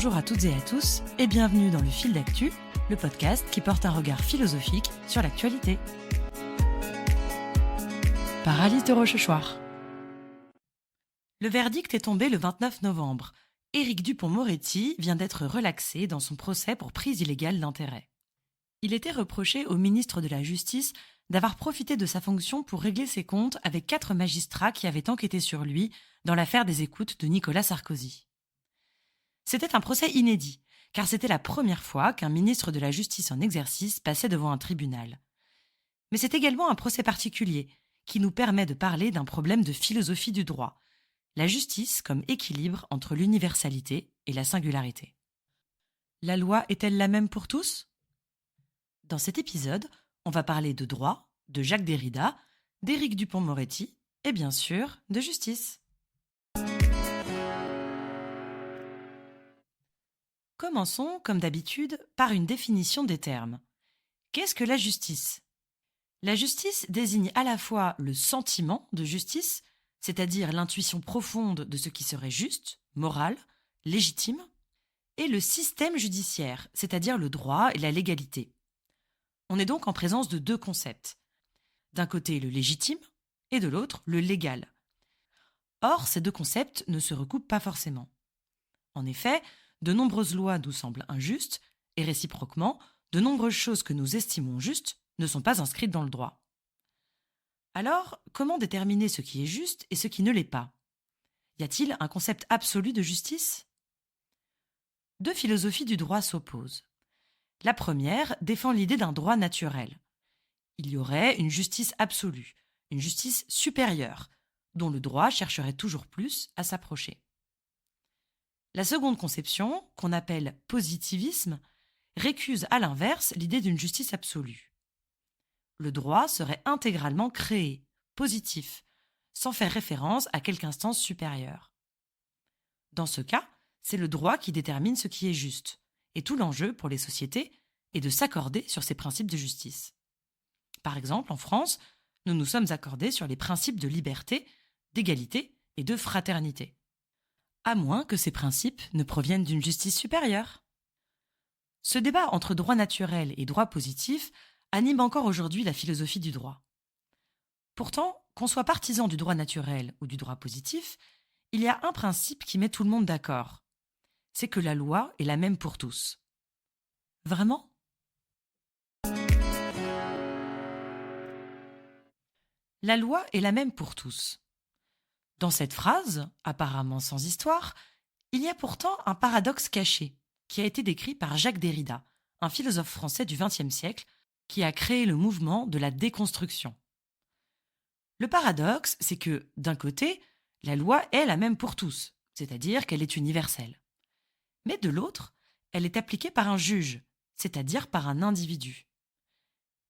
Bonjour à toutes et à tous et bienvenue dans Le Fil d'Actu, le podcast qui porte un regard philosophique sur l'actualité. Par Alice de Rochechouart. Le verdict est tombé le 29 novembre. Éric Dupond-Moretti vient d'être relaxé dans son procès pour prise illégale d'intérêt. Il était reproché au ministre de la Justice d'avoir profité de sa fonction pour régler ses comptes avec 4 magistrats qui avaient enquêté sur lui dans l'affaire des écoutes de Nicolas Sarkozy. C'était un procès inédit, car c'était la première fois qu'un ministre de la Justice en exercice passait devant un tribunal. Mais c'est également un procès particulier, qui nous permet de parler d'un problème de philosophie du droit, la justice comme équilibre entre l'universalité et la singularité. La loi est-elle la même pour tous ? Dans cet épisode, on va parler de droit, de Jacques Derrida, d'Éric Dupond-Moretti et bien sûr de justice. Commençons, comme d'habitude, par une définition des termes. Qu'est-ce que la justice ? La justice désigne à la fois le sentiment de justice, c'est-à-dire l'intuition profonde de ce qui serait juste, moral, légitime, et le système judiciaire, c'est-à-dire le droit et la légalité. On est donc en présence de 2 concepts. D'un côté le légitime et de l'autre le légal. Or, ces 2 concepts ne se recoupent pas forcément. En effet, de nombreuses lois nous semblent injustes et réciproquement, de nombreuses choses que nous estimons justes ne sont pas inscrites dans le droit. Alors, comment déterminer ce qui est juste et ce qui ne l'est pas ? Y a-t-il un concept absolu de justice ? 2 philosophies du droit s'opposent. La première défend l'idée d'un droit naturel. Il y aurait une justice absolue, une justice supérieure, dont le droit chercherait toujours plus à s'approcher. La seconde conception, qu'on appelle positivisme, récuse à l'inverse l'idée d'une justice absolue. Le droit serait intégralement créé, positif, sans faire référence à quelque instance supérieure. Dans ce cas, c'est le droit qui détermine ce qui est juste, et tout l'enjeu pour les sociétés est de s'accorder sur ces principes de justice. Par exemple, en France, nous nous sommes accordés sur les principes de liberté, d'égalité et de fraternité. À moins que ces principes ne proviennent d'une justice supérieure. Ce débat entre droit naturel et droit positif anime encore aujourd'hui la philosophie du droit. Pourtant, qu'on soit partisan du droit naturel ou du droit positif, il y a un principe qui met tout le monde d'accord. C'est que la loi est la même pour tous. Vraiment ? La loi est la même pour tous. Dans cette phrase, apparemment sans histoire, il y a pourtant un paradoxe caché, qui a été décrit par Jacques Derrida, un philosophe français du XXe siècle, qui a créé le mouvement de la déconstruction. Le paradoxe, c'est que, d'un côté, la loi est la même pour tous, c'est-à-dire qu'elle est universelle. Mais de l'autre, elle est appliquée par un juge, c'est-à-dire par un individu.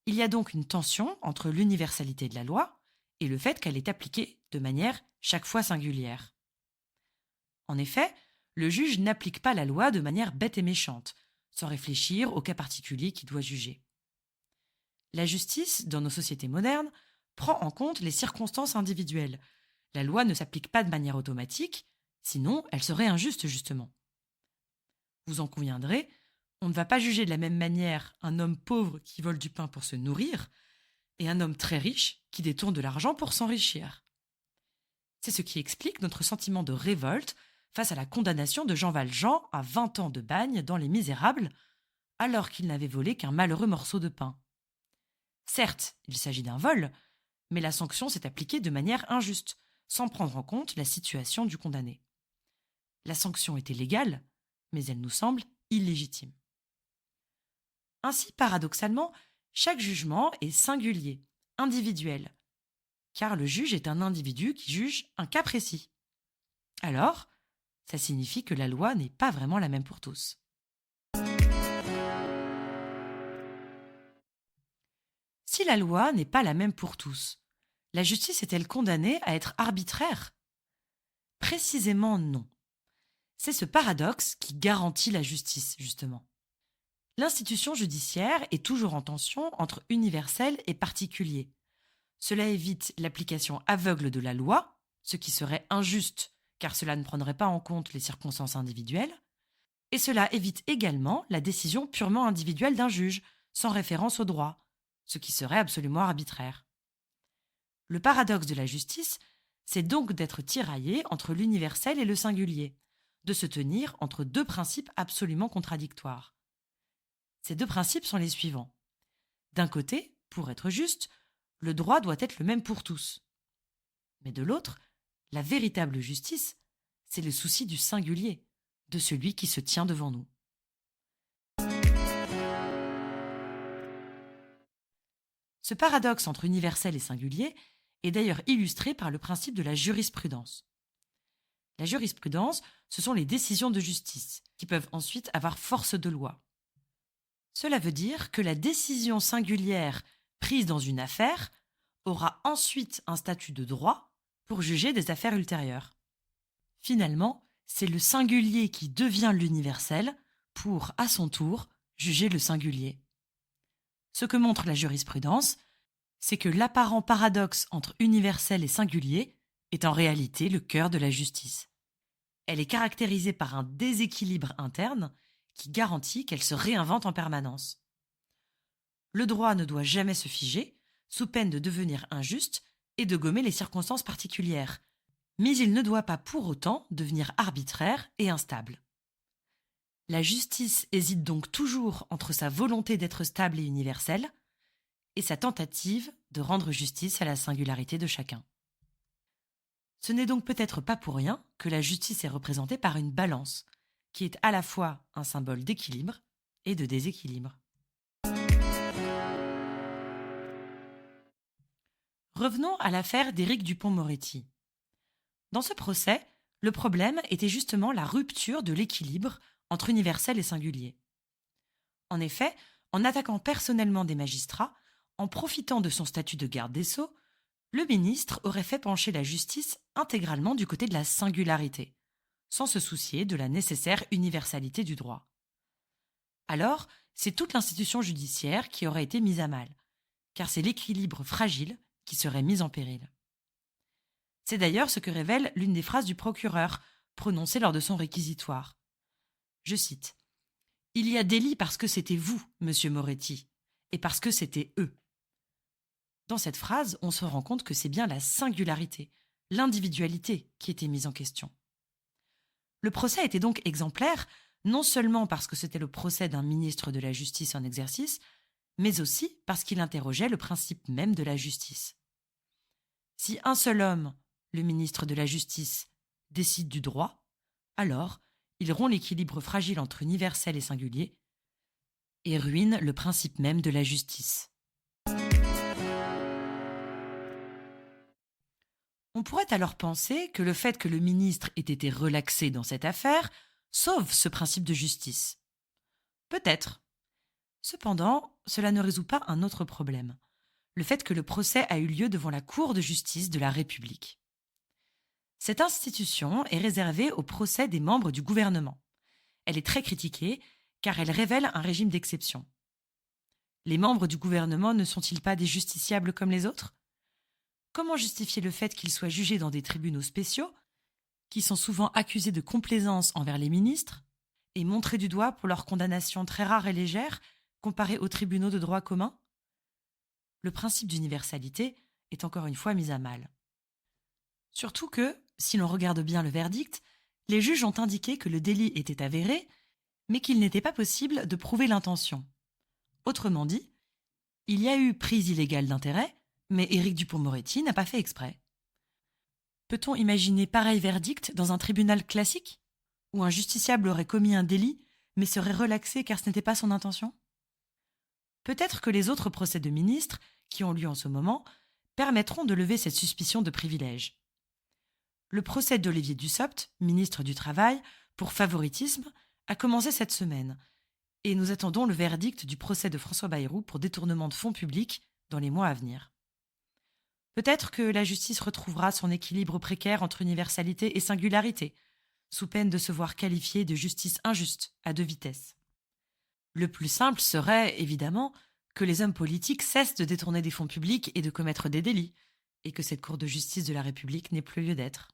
Il y a donc une tension entre l'universalité de la loi et le fait qu'elle est appliquée de manière chaque fois singulière. En effet, le juge n'applique pas la loi de manière bête et méchante, sans réfléchir au cas particulier qu'il doit juger. La justice, dans nos sociétés modernes, prend en compte les circonstances individuelles. La loi ne s'applique pas de manière automatique, sinon elle serait injuste justement. Vous en conviendrez, on ne va pas juger de la même manière un homme pauvre qui vole du pain pour se nourrir et un homme très riche qui détourne de l'argent pour s'enrichir. C'est ce qui explique notre sentiment de révolte face à la condamnation de Jean Valjean à 20 ans de bagne dans Les Misérables, alors qu'il n'avait volé qu'un malheureux morceau de pain. Certes, il s'agit d'un vol, mais la sanction s'est appliquée de manière injuste, sans prendre en compte la situation du condamné. La sanction était légale, mais elle nous semble illégitime. Ainsi, paradoxalement, chaque jugement est singulier, individuel, car le juge est un individu qui juge un cas précis. Alors, ça signifie que la loi n'est pas vraiment la même pour tous. Si la loi n'est pas la même pour tous, la justice est-elle condamnée à être arbitraire ? Précisément non. C'est ce paradoxe qui garantit la justice, justement. L'institution judiciaire est toujours en tension entre universel et particulier. Cela évite l'application aveugle de la loi, ce qui serait injuste car cela ne prendrait pas en compte les circonstances individuelles, Et cela évite également la décision purement individuelle d'un juge, sans référence au droit, ce qui serait absolument arbitraire. Le paradoxe de la justice, c'est donc d'être tiraillé entre l'universel et le singulier, de se tenir entre deux principes absolument contradictoires. Ces deux principes sont les suivants. D'un côté, pour être juste, le droit doit être le même pour tous. Mais de l'autre, la véritable justice, c'est le souci du singulier, de celui qui se tient devant nous. Ce paradoxe entre universel et singulier est d'ailleurs illustré par le principe de la jurisprudence. La jurisprudence, ce sont les décisions de justice, qui peuvent ensuite avoir force de loi. Cela veut dire que la décision singulière prise dans une affaire aura ensuite un statut de droit pour juger des affaires ultérieures. Finalement, c'est le singulier qui devient l'universel pour, à son tour, juger le singulier. Ce que montre la jurisprudence, c'est que l'apparent paradoxe entre universel et singulier est en réalité le cœur de la justice. Elle est caractérisée par un déséquilibre interne qui garantit qu'elle se réinvente en permanence. Le droit ne doit jamais se figer, sous peine de devenir injuste et de gommer les circonstances particulières, mais il ne doit pas pour autant devenir arbitraire et instable. La justice hésite donc toujours entre sa volonté d'être stable et universelle et sa tentative de rendre justice à la singularité de chacun. Ce n'est donc peut-être pas pour rien que la justice est représentée par une balance, qui est à la fois un symbole d'équilibre et de déséquilibre. Revenons à l'affaire d'Éric Dupond-Moretti. Dans ce procès, le problème était justement la rupture de l'équilibre entre universel et singulier. En effet, en attaquant personnellement des magistrats, en profitant de son statut de garde des sceaux, le ministre aurait fait pencher la justice intégralement du côté de la singularité, sans se soucier de la nécessaire universalité du droit. Alors, c'est toute l'institution judiciaire qui aurait été mise à mal, car c'est l'équilibre fragile qui serait mis en péril. C'est d'ailleurs ce que révèle l'une des phrases du procureur, prononcée lors de son réquisitoire. Je cite : « Il y a délit parce que c'était vous, monsieur Moretti, et parce que c'était eux. » Dans cette phrase, on se rend compte que c'est bien la singularité, l'individualité qui était mise en question. Le procès était donc exemplaire, non seulement parce que c'était le procès d'un ministre de la Justice en exercice, mais aussi parce qu'il interrogeait le principe même de la justice. Si un seul homme, le ministre de la Justice, décide du droit, alors il rompt l'équilibre fragile entre universel et singulier et ruine le principe même de la justice. On pourrait alors penser que le fait que le ministre ait été relaxé dans cette affaire sauve ce principe de justice. Peut-être. Cependant, cela ne résout pas un autre problème, le fait que le procès a eu lieu devant la Cour de justice de la République. Cette institution est réservée au procès des membres du gouvernement. Elle est très critiquée car elle révèle un régime d'exception. Les membres du gouvernement ne sont-ils pas des justiciables comme les autres ? Comment justifier le fait qu'ils soient jugés dans des tribunaux spéciaux, qui sont souvent accusés de complaisance envers les ministres, et montrés du doigt pour leurs condamnations très rares et légères comparées aux tribunaux de droit commun ? Le principe d'universalité est encore une fois mis à mal. Surtout que, si l'on regarde bien le verdict, les juges ont indiqué que le délit était avéré, mais qu'il n'était pas possible de prouver l'intention. Autrement dit, il y a eu prise illégale d'intérêt, mais Éric Dupond-Moretti n'a pas fait exprès. Peut-on imaginer pareil verdict dans un tribunal classique, où un justiciable aurait commis un délit, mais serait relaxé car ce n'était pas son intention ? Peut-être que les autres procès de ministres, qui ont lieu en ce moment, permettront de lever cette suspicion de privilège. Le procès d'Olivier Dussopt, ministre du Travail, pour favoritisme, a commencé cette semaine, et nous attendons le verdict du procès de François Bayrou pour détournement de fonds publics dans les mois à venir. Peut-être que la justice retrouvera son équilibre précaire entre universalité et singularité, sous peine de se voir qualifiée de justice injuste à deux vitesses. Le plus simple serait, évidemment, que les hommes politiques cessent de détourner des fonds publics et de commettre des délits, et que cette Cour de justice de la République n'ait plus lieu d'être.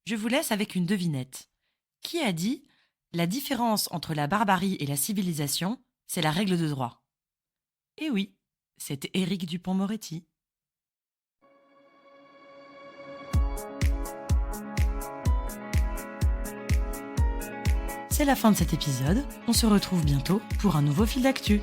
Je vous laisse avec une devinette. Qui a dit « La différence entre la barbarie et la civilisation, c'est la règle de droit. Et oui, c'était Éric Dupond-Moretti. C'est la fin de cet épisode. On se retrouve bientôt pour un nouveau fil d'actu.